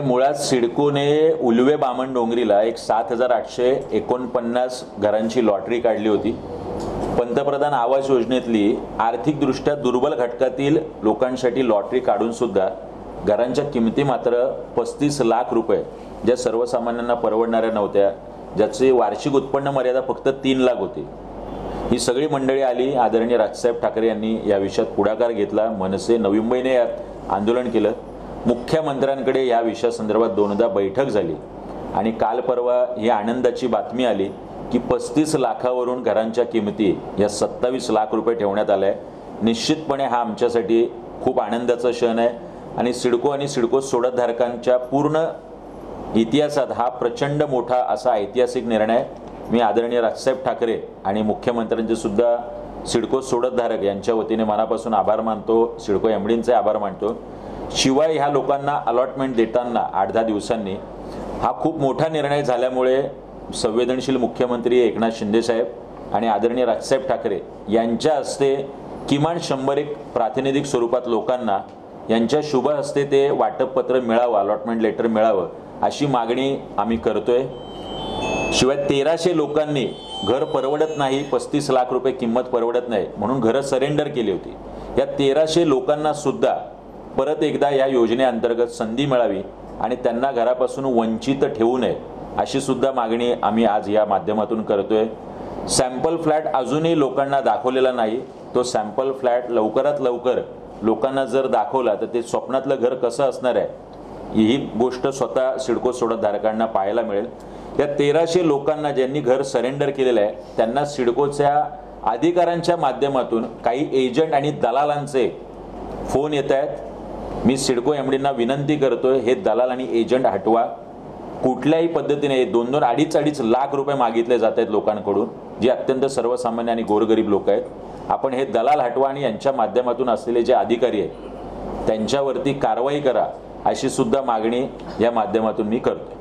मुळात सिडकोने उल्वे बामणडोंगरीला एक 7,849 घरांची लॉटरी काढली होती। पंतप्रधान आवास योजनेतली आर्थिकदृष्ट्या दुर्बल घटकातील लोकांसाठी लॉटरी काढून सुद्धा घरांच्या किमती मात्र 35 लाख रुपये, ज्या सर्वसामान्यांना परवडणाऱ्या नव्हत्या, ज्याचे वार्षिक उत्पन्न मर्यादा फक्त 3 लाख होती। ही सगळी मंडळी आली। आदरणीय राजसाहेब ठाकरे यांनी या विषयात पुढाकार घेतला। मनसे नवी मुंबईने यात आंदोलन केलं। मुख्यमंत्र्यांकडे या विषयासंदर्भात दोनदा बैठक झाली आणि काल परवा ही आनंदाची बातमी आली की 35 लाखावरून घरांच्या किमती या 27 लाख रुपये ठेवण्यात आल्या। निश्चितपणे हा आमच्यासाठी खूप आनंदाचा क्षण आहे आणि सिडको आणि सिडको सोडतधारकांच्या पूर्ण इतिहासात हा प्रचंड मोठा असा ऐतिहासिक निर्णय। मी आदरणीय राजसाहेब ठाकरे आणि मुख्यमंत्र्यांचे सुद्धा सिडको सोडतधारक यांच्या वतीने मनापासून आभार मानतो, सिडको एमडींचे आभार मानतो। शिवाय ह्या लोकांना अलॉटमेंट देताना 8-10 दिवसांनी हा खूप मोठा निर्णय झाल्यामुळे संवेदनशील मुख्यमंत्री एकनाथ शिंदे साहेब आणि आदरणीय राजसाहेब ठाकरे यांच्या हस्ते किमान 100 प्रातिनिधिक स्वरूपात लोकांना यांच्या शुभ हस्ते ते वाटप पत्र मिळावं, अलॉटमेंट लेटर मिळावं अशी मागणी आम्ही करतोय। शिवाय 1300 लोकांनी घर परवडत नाही, 35 लाख रुपये किंमत परवडत नाही म्हणून घरं सरेंडर केली होती। या 1300 लोकांना सुद्धा परत एकदा या योजनेअंतर्गत संधी मिळावी आणि त्यांना घरापासून वंचित ठेवू नये अशी सुद्धा मागणी आम्ही आज या माध्यमातून करतोय। सॅम्पल फ्लॅट अजूनही लोकांना दाखवलेला नाही। तो सॅम्पल फ्लॅट लवकरात लवकर लोकांना जर दाखवला तर ते स्वप्नातलं घर कसं असणार आहे ही गोष्ट स्वतः सिडको सोडतधारकांना पाहायला मिळेल। या 1300 लोकांना ज्यांनी घर सरेंडर केलेलं आहे त्यांना सिडकोच्या अधिकाऱ्यांच्या माध्यमातून काही एजंट आणि दलालांचे फोन येत आहेत। मी सिडको एमडींना विनंती करतोय, हे दलाल आणि एजंट हटवा। कुठल्याही पद्धतीने 2-2, 2.5 लाख रुपये मागितले जात आहेत लोकांकडून, जे अत्यंत सर्वसामान्य आणि गोरगरीब लोक आहेत। आपण हे दलाल हटवा आणि यांच्या माध्यमातून असलेले जे अधिकारी आहेत त्यांच्यावरती कारवाई करा अशी सुद्धा मागणी या माध्यमातून मी करतो।